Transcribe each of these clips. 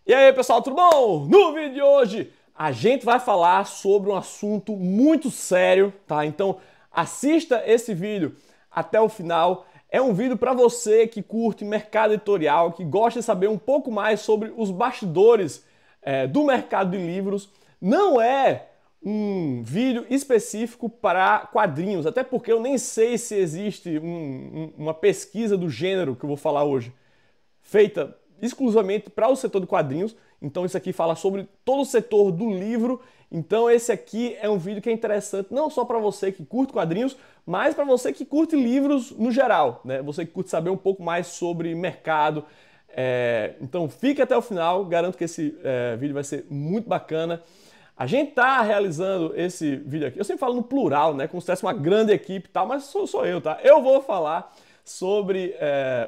E aí, pessoal, tudo bom? No vídeo de hoje, a gente vai falar sobre um assunto muito sério, tá? Então, assista esse vídeo até o final. É um vídeo para você que curte mercado editorial, que gosta de saber um pouco mais sobre os bastidores do mercado de livros. Não é um vídeo específico para quadrinhos, até porque eu nem sei se existe uma pesquisa do gênero que eu vou falar hoje, feita exclusivamente para o setor de quadrinhos. Então isso aqui fala sobre todo o setor do livro. Então esse aqui é um vídeo que é interessante não só para você que curte quadrinhos, mas para você que curte livros no geral, né? Você que curte saber um pouco mais sobre mercado. Então fique até o final, garanto que esse vídeo vai ser muito bacana. A gente está realizando esse vídeo aqui, eu sempre falo no plural, né? Como se tivesse uma grande equipe e tal, mas sou eu, tá? Eu vou falar sobre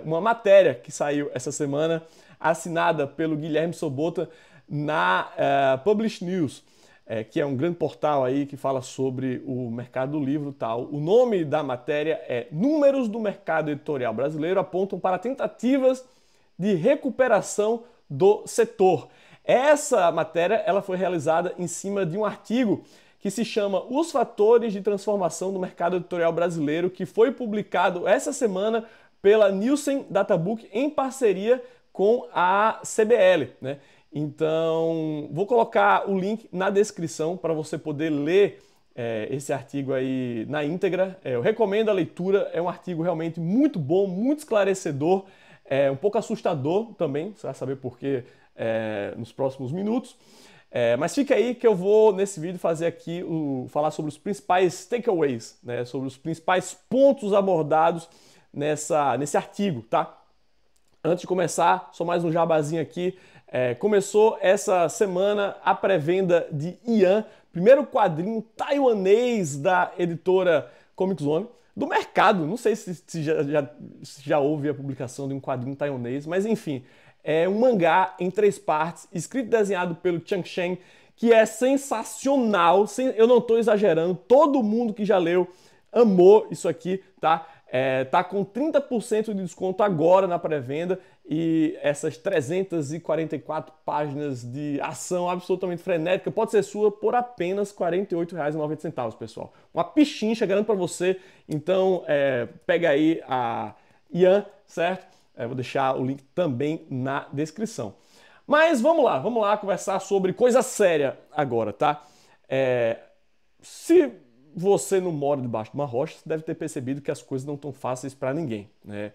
uma matéria que saiu essa semana, assinada pelo Guilherme Sobota na Publish News, que é um grande portal aí que fala sobre o mercado do livro e tal. O nome da matéria é Números do mercado editorial brasileiro apontam para tentativas de recuperação do setor. Essa matéria ela foi realizada em cima de um artigo que se chama Os Fatores de Transformação do Mercado Editorial Brasileiro, que foi publicado essa semana pela Nielsen Databook em parceria com a CBL, né? Então, vou colocar o link na descrição para você poder ler esse artigo aí na íntegra. Eu recomendo a leitura, é um artigo realmente muito bom, muito esclarecedor, um pouco assustador também, você vai saber por quê nos próximos minutos. Mas fica aí que eu vou, nesse vídeo, fazer aqui falar sobre os principais takeaways, né? Sobre os principais pontos abordados nesse artigo, tá? Antes de começar, só mais um jabazinho aqui. Começou essa semana a pré-venda de Ian, primeiro quadrinho taiwanês da editora Comic Zone, do mercado. Não sei se já houve a publicação de um quadrinho taiwanês, mas enfim, é um mangá em 3 partes, escrito e desenhado pelo Chang Chen, que é sensacional, eu não estou exagerando, todo mundo que já leu amou isso aqui, tá? Tá com 30% de desconto agora na pré-venda e essas 344 páginas de ação absolutamente frenética pode ser sua por apenas R$ 48,90, pessoal. Uma pichincha, garanto para você. Então, pega aí a Ian, certo? Vou deixar o link também na descrição. Mas vamos lá conversar sobre coisa séria agora, tá? Se você não mora debaixo de uma rocha, você deve ter percebido que as coisas não estão fáceis para ninguém, né?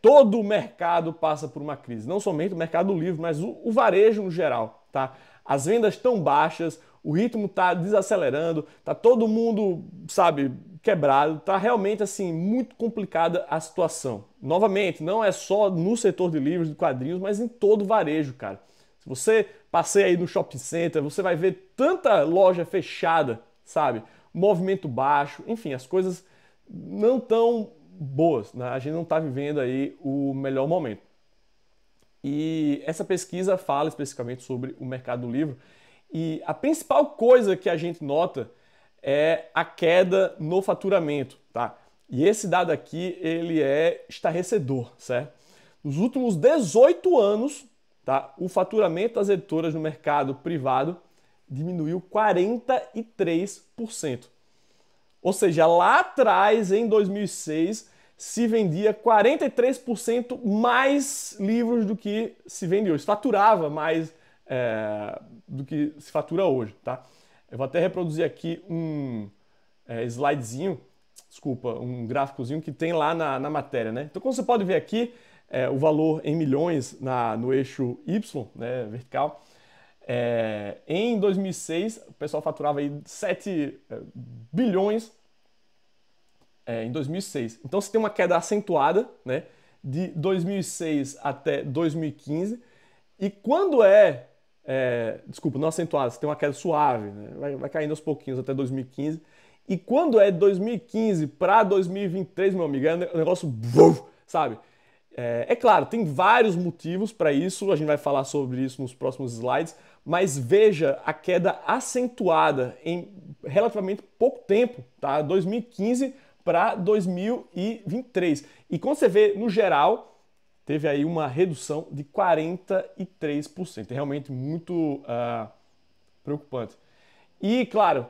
Todo o mercado passa por uma crise, não somente o mercado do livro, mas o varejo no geral, tá? As vendas estão baixas, o ritmo está desacelerando, tá todo mundo, sabe, quebrado, tá realmente assim muito complicada a situação. Novamente, não é só no setor de livros, de quadrinhos, mas em todo o varejo, cara. Se você passeia aí no shopping center, você vai ver tanta loja fechada, sabe? Movimento baixo, enfim, as coisas não tão boas, né? A gente não está vivendo aí o melhor momento. E essa pesquisa fala especificamente sobre o mercado do livro e a principal coisa que a gente nota é a queda no faturamento, tá? E esse dado aqui, ele é estarrecedor, certo? Nos últimos 18 anos, tá? O faturamento das editoras no mercado privado diminuiu 43%. Ou seja, lá atrás, em 2006, se vendia 43% mais livros do que se vende hoje. Se faturava mais do que se fatura hoje, tá? Eu vou até reproduzir aqui um slidezinho, desculpa, um gráficozinho que tem lá na matéria, né? Então, como você pode ver aqui, o valor em milhões no eixo Y, né, vertical. Em 2006, o pessoal faturava aí 7 bilhões em 2006. Então você tem uma queda acentuada, né, de 2006 até 2015. E quando desculpa, não acentuada, você tem uma queda suave, né, vai caindo aos pouquinhos até 2015. E quando é 2015 para 2023, meu amigo, é um negócio, sabe? Claro, tem vários motivos para isso, a gente vai falar sobre isso nos próximos slides, mas veja a queda acentuada em relativamente pouco tempo, tá? 2015 para 2023. E quando você vê no geral, teve aí uma redução de 43%. É realmente muito preocupante. E, claro,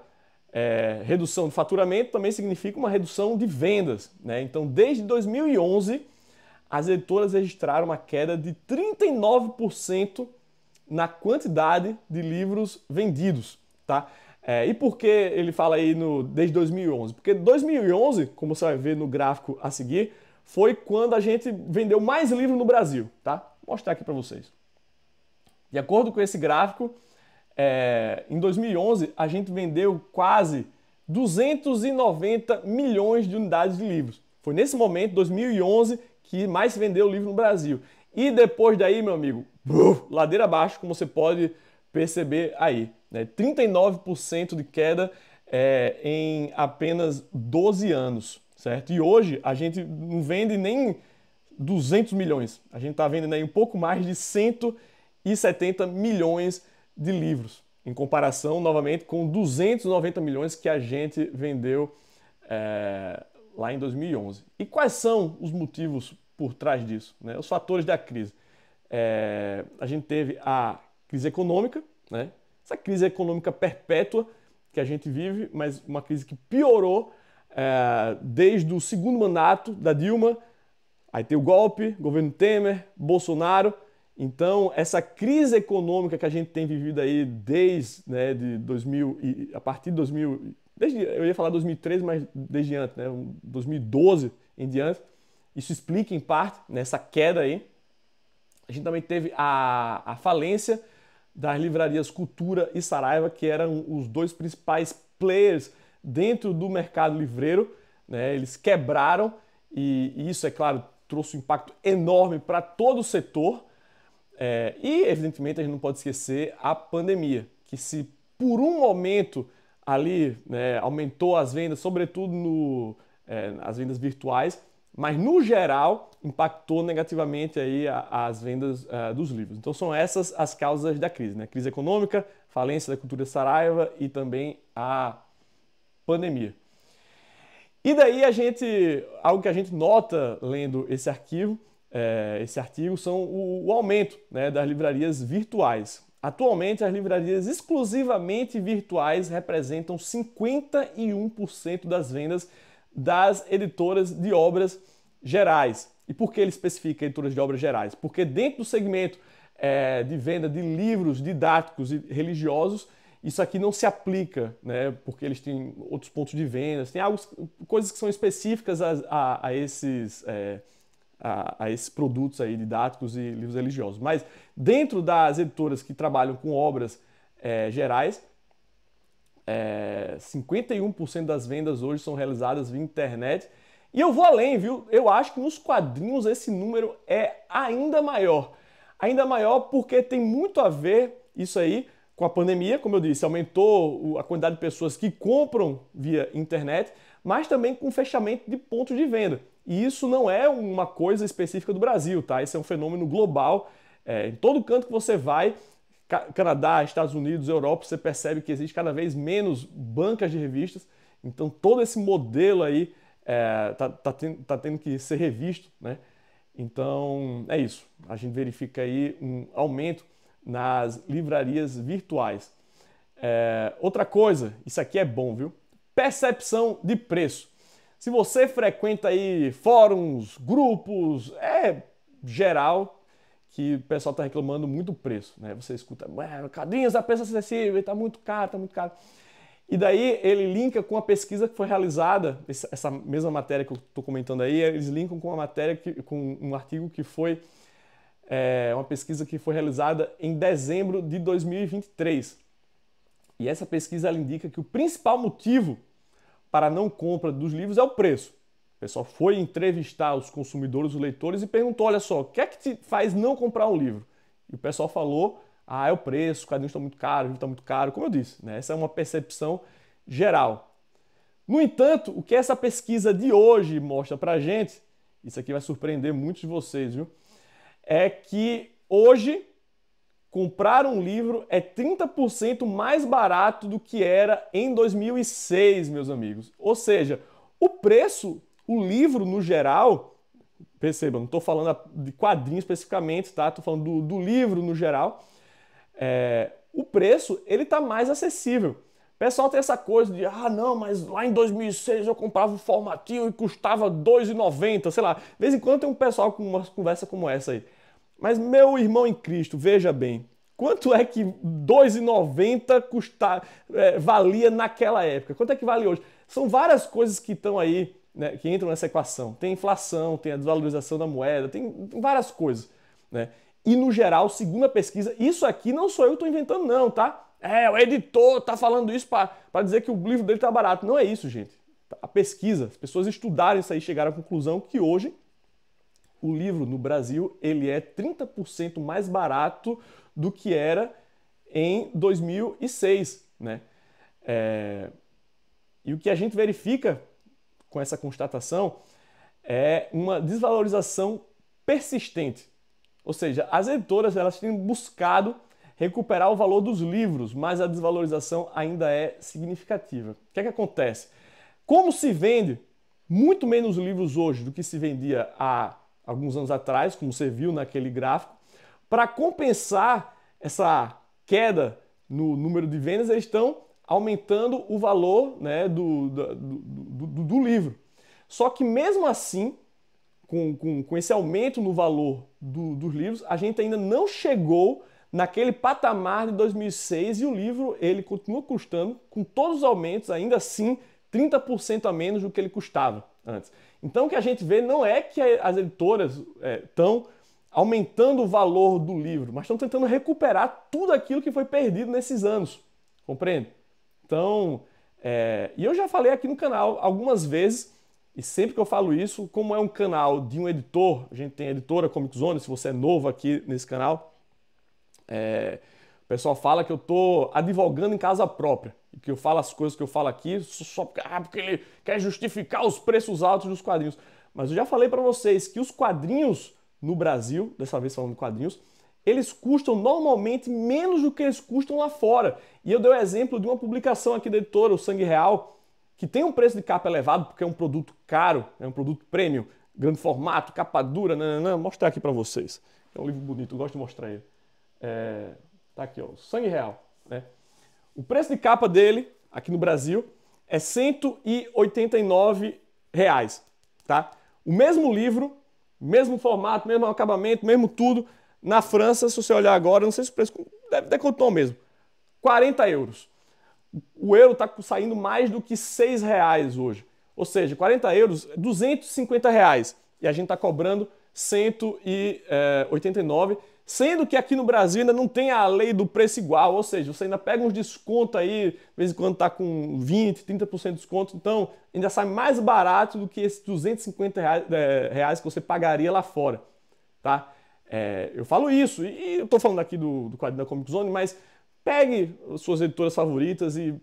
redução de faturamento também significa uma redução de vendas, né? Então, desde 2011, as editoras registraram uma queda de 39% na quantidade de livros vendidos, tá? E por que ele fala aí desde 2011? Porque 2011, como você vai ver no gráfico a seguir, foi quando a gente vendeu mais livros no Brasil, tá? Vou mostrar aqui para vocês. De acordo com esse gráfico, em 2011 a gente vendeu quase 290 milhões de unidades de livros. Foi nesse momento, 2011, que mais se vendeu livro no Brasil. E depois daí, meu amigo, ladeira abaixo, como você pode perceber aí, né? 39% de queda em apenas 12 anos, certo? E hoje a gente não vende nem 200 milhões, a gente está vendendo aí um pouco mais de 170 milhões de livros, em comparação, novamente, com 290 milhões que a gente vendeu lá em 2011. E quais são os motivos por trás disso, né? Os fatores da crise. A gente teve a crise econômica, né? Essa crise econômica perpétua que a gente vive, mas uma crise que piorou desde o segundo mandato da Dilma. Aí tem o golpe, governo Temer, Bolsonaro. Então, essa crise econômica que a gente tem vivido aí desde, né, de 2000, a partir de 2000, eu ia falar 2013, mas desde antes, né, 2012 em diante, isso explica em parte nessa queda aí. A gente também teve a falência das livrarias Cultura e Saraiva, que eram os dois principais players dentro do mercado livreiro, né? Eles quebraram e isso, é claro, trouxe um impacto enorme para todo o setor. E, evidentemente, a gente não pode esquecer a pandemia, que se por um momento ali, né, aumentou as vendas, sobretudo as vendas virtuais, mas no geral impactou negativamente aí as vendas dos livros. Então são essas as causas da crise, né? Crise econômica, falência da Cultura Saraiva e também a pandemia. E daí algo que a gente nota lendo esse artigo são o aumento, né, das livrarias virtuais. Atualmente, as livrarias exclusivamente virtuais representam 51% das vendas das editoras de obras gerais. E por que ele especifica editoras de obras gerais? Porque dentro do segmento de venda de livros didáticos e religiosos, isso aqui não se aplica, né? Porque eles têm outros pontos de venda, tem coisas que são específicas a esses produtos aí didáticos e livros religiosos. Mas dentro das editoras que trabalham com obras gerais, 51% das vendas hoje são realizadas via internet. E eu vou além, viu? Eu acho que nos quadrinhos esse número é ainda maior. Ainda maior porque tem muito a ver isso aí com a pandemia, como eu disse, aumentou a quantidade de pessoas que compram via internet, mas também com o fechamento de pontos de venda. E isso não é uma coisa específica do Brasil, tá? Esse é um fenômeno global. Em todo canto que você vai, Canadá, Estados Unidos, Europa, você percebe que existe cada vez menos bancas de revistas. Então todo esse modelo aí tá tendo que ser revisto, né? Então é isso. A gente verifica aí um aumento nas livrarias virtuais. Outra coisa, isso aqui é bom, viu? Percepção de preço. Se você frequenta aí fóruns, grupos, geral que o pessoal está reclamando muito do preço, né? Você escuta, quadrinhos a preço acessível, está muito caro, está muito caro. E daí ele linka com a pesquisa que foi realizada, essa mesma matéria que eu estou comentando aí, eles linkam com uma matéria, com um artigo que foi uma pesquisa que foi realizada em dezembro de 2023. E essa pesquisa ela indica que o principal motivo para a não compra dos livros é o preço. O pessoal foi entrevistar os consumidores, os leitores e perguntou, olha só, o que é que te faz não comprar um livro? E o pessoal falou, é o preço, os quadrinhos estão muito caros, o livro está muito caro, como eu disse, né? Essa é uma percepção geral. No entanto, o que essa pesquisa de hoje mostra pra gente, isso aqui vai surpreender muitos de vocês, viu? É que hoje comprar um livro é 30% mais barato do que era em 2006, meus amigos. Ou seja, o preço, o livro no geral, perceba, não estou falando de quadrinhos especificamente, tá? Estou falando do livro no geral. O preço ele está mais acessível. O pessoal tem essa coisa de, não, mas lá em 2006 eu comprava o formatinho e custava R$ 2,90, sei lá. De vez em quando tem um pessoal com uma conversa como essa aí. Mas meu irmão em Cristo, veja bem, quanto é que R$ 2,90 valia naquela época? Quanto é que vale hoje? São várias coisas que estão aí, né, que entram nessa equação. Tem inflação, tem a desvalorização da moeda, tem várias coisas, né? E no geral, segundo a pesquisa, isso aqui não sou eu que estou inventando não, tá? O editor tá falando isso para dizer que o livro dele tá barato. Não é isso, gente. A pesquisa, as pessoas estudaram isso aí e chegaram à conclusão que hoje o livro no Brasil ele é 30% mais barato do que era em 2006, né? E o que a gente verifica com essa constatação é uma desvalorização persistente. Ou seja, as editoras elas têm buscado recuperar o valor dos livros, mas a desvalorização ainda é significativa. O que é que acontece? Como se vende muito menos livros hoje do que se vendia há alguns anos atrás, como você viu naquele gráfico, para compensar essa queda no número de vendas, eles estão aumentando o valor, né, do livro. Só que mesmo assim, com esse aumento no valor dos livros, a gente ainda não chegou naquele patamar de 2006 e o livro ele continua custando, com todos os aumentos, ainda assim, 30% a menos do que ele custava antes. Então o que a gente vê não é que as editoras estão aumentando o valor do livro, mas estão tentando recuperar tudo aquilo que foi perdido nesses anos, compreende? Então, e eu já falei aqui no canal algumas vezes, e sempre que eu falo isso, como é um canal de um editor, a gente tem a editora Comic Zone, se você é novo aqui nesse canal, o pessoal fala que eu estou advogando em casa própria, e que eu falo as coisas que eu falo aqui só porque ele quer justificar os preços altos dos quadrinhos. Mas eu já falei para vocês que os quadrinhos no Brasil, dessa vez falando de quadrinhos, eles custam normalmente menos do que eles custam lá fora. E eu dei o exemplo de uma publicação aqui da editora, o Sangue Real, que tem um preço de capa elevado porque é um produto caro, é um produto premium, grande formato, capa dura, vou mostrar aqui para vocês. É um livro bonito, eu gosto de mostrar ele. Tá aqui, ó, Sangue Real, né? O preço de capa dele, aqui no Brasil, é R$ 189, tá? O mesmo livro, mesmo formato, mesmo acabamento, mesmo tudo, na França, se você olhar agora, não sei se o preço deve decotar mesmo, 40 euros. O euro está saindo mais do que R$ 6 hoje. Ou seja, 40 euros, R$ 250. E a gente está cobrando 189, sendo que aqui no Brasil ainda não tem a lei do preço igual. Ou seja, você ainda pega uns descontos aí, de vez em quando está com 20%, 30% de desconto. Então, ainda sai mais barato do que esses 250 reais que você pagaria lá fora. Tá? Eu falo isso, e eu estou falando aqui do quadrinho da Comic Zone, mas pegue suas editoras favoritas e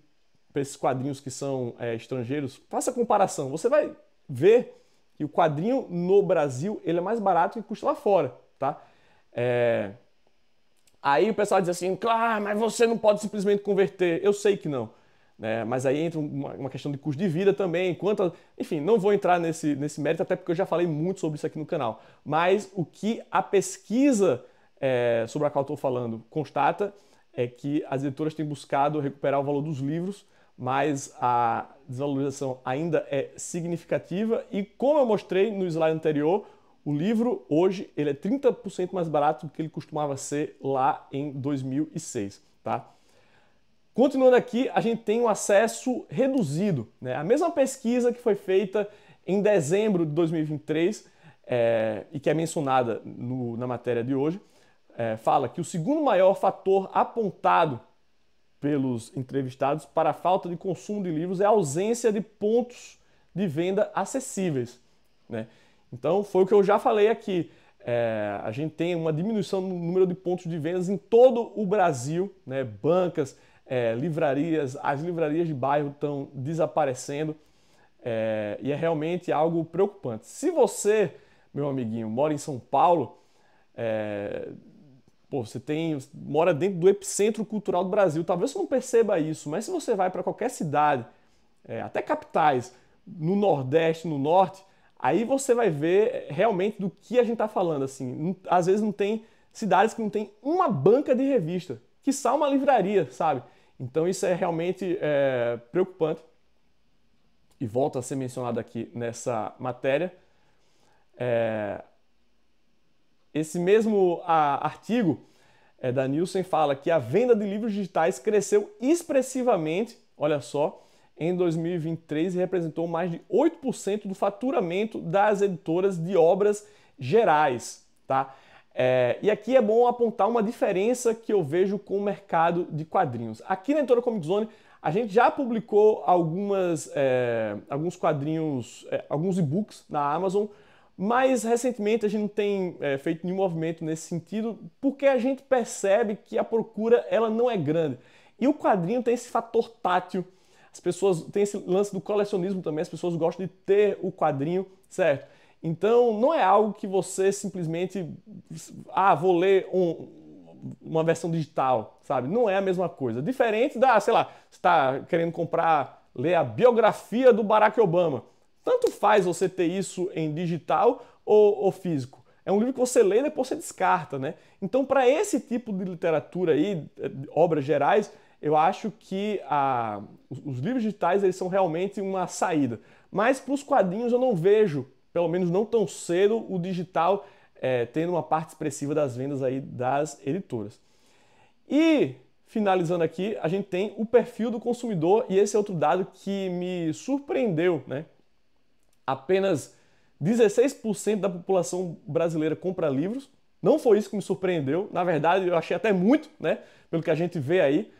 para esses quadrinhos que são estrangeiros, faça a comparação. Você vai ver que o quadrinho no Brasil ele é mais barato que custa lá fora, tá? Aí o pessoal diz assim, claro, mas você não pode simplesmente converter. Eu sei que não, né? Mas aí entra uma questão de custo de vida também. Enfim, não vou entrar nesse mérito, até porque eu já falei muito sobre isso aqui no canal. Mas o que a pesquisa sobre a qual estou falando constata é que as editoras têm buscado recuperar o valor dos livros, mas a desvalorização ainda é significativa e, como eu mostrei no slide anterior, o livro hoje ele é 30% mais barato do que ele costumava ser lá em 2006, tá? Continuando aqui, a gente tem um acesso reduzido, né? A mesma pesquisa que foi feita em dezembro de 2023 e que é mencionada na matéria de hoje, fala que o segundo maior fator apontado pelos entrevistados para a falta de consumo de livros é a ausência de pontos de venda acessíveis, né? Então, foi o que eu já falei aqui. A gente tem uma diminuição no número de pontos de vendas em todo o Brasil, né? Bancas, livrarias, as livrarias de bairro estão desaparecendo e é realmente algo preocupante. Se você, meu amiguinho, mora em São Paulo, você mora dentro do epicentro cultural do Brasil, talvez você não perceba isso, mas se você vai para qualquer cidade, até capitais, no Nordeste, no Norte, aí você vai ver realmente do que a gente está falando. Assim, às vezes não tem cidades que não tem uma banca de revista, quiçá uma livraria, sabe? Então isso é realmente preocupante e volta a ser mencionado aqui nessa matéria. Esse mesmo artigo da Nielsen fala que a venda de livros digitais cresceu expressivamente, olha só, em 2023 e representou mais de 8% do faturamento das editoras de obras gerais, tá? E aqui é bom apontar uma diferença que eu vejo com o mercado de quadrinhos. Aqui na Editora Comic Zone, a gente já publicou alguns quadrinhos, alguns e-books na Amazon, mas recentemente a gente não tem feito nenhum movimento nesse sentido, porque a gente percebe que a procura ela não é grande. E o quadrinho tem esse fator tátil, as pessoas têm esse lance do colecionismo também, as pessoas gostam de ter o quadrinho, certo? Então não é algo que você simplesmente, vou ler uma versão digital, sabe? Não é a mesma coisa. Diferente da, sei lá, você está querendo ler a biografia do Barack Obama. Tanto faz você ter isso em digital ou físico. É um livro que você lê e depois você descarta, né? Então, para esse tipo de literatura aí, obras gerais, eu acho que os livros digitais eles são realmente uma saída. Mas para os quadrinhos eu não vejo, pelo menos não tão cedo, o digital tendo uma parte expressiva das vendas aí das editoras. E, finalizando aqui, a gente tem o perfil do consumidor e esse é outro dado que me surpreendeu, né? Apenas 16% da população brasileira compra livros. Não foi isso que me surpreendeu. Na verdade, eu achei até muito, né? Pelo que a gente vê aí.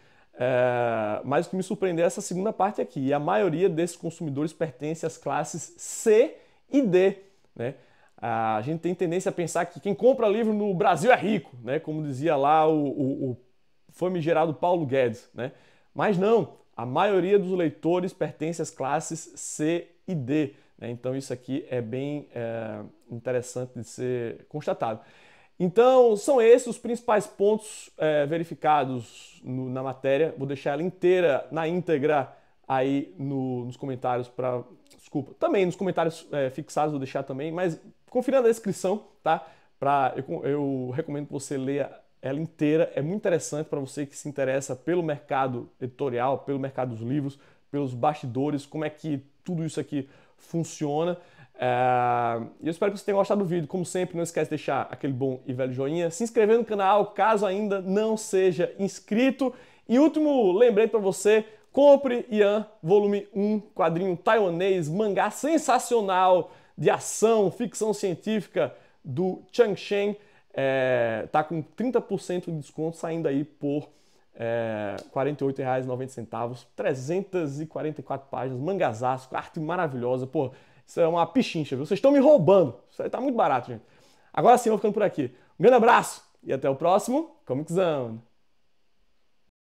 Mas o que me surpreendeu é essa segunda parte aqui. E a maioria desses consumidores pertence às classes C e D, né? A gente tem tendência a pensar que quem compra livro no Brasil é rico, né? Como dizia lá o famigerado Paulo Guedes, né? Mas não. A maioria dos leitores pertence às classes C e D. Então isso aqui é bem interessante de ser constatado. Então são esses os principais pontos verificados na matéria. Vou deixar ela inteira, na íntegra, aí nos comentários também nos comentários fixados vou deixar também, mas confira na descrição, tá? Eu recomendo que você leia ela inteira, é muito interessante para você que se interessa pelo mercado editorial, pelo mercado dos livros, pelos bastidores, como é que tudo isso aqui funciona. Eu espero que você tenha gostado do vídeo. Como sempre, não esquece de deixar aquele bom e velho joinha, se inscrever no canal caso ainda não seja inscrito. E último lembrete para você, compre Yan Volume 1, quadrinho taiwanês, mangá sensacional de ação, ficção científica do Chang Chen. Tá com 30% de desconto saindo aí por R$ 48,90, 344 páginas, mangazaço, arte maravilhosa, pô, isso é uma pichincha, viu? Vocês estão me roubando, isso aí tá muito barato, gente. Agora sim, eu vou ficando por aqui. Um grande abraço e até o próximo Comic Zone.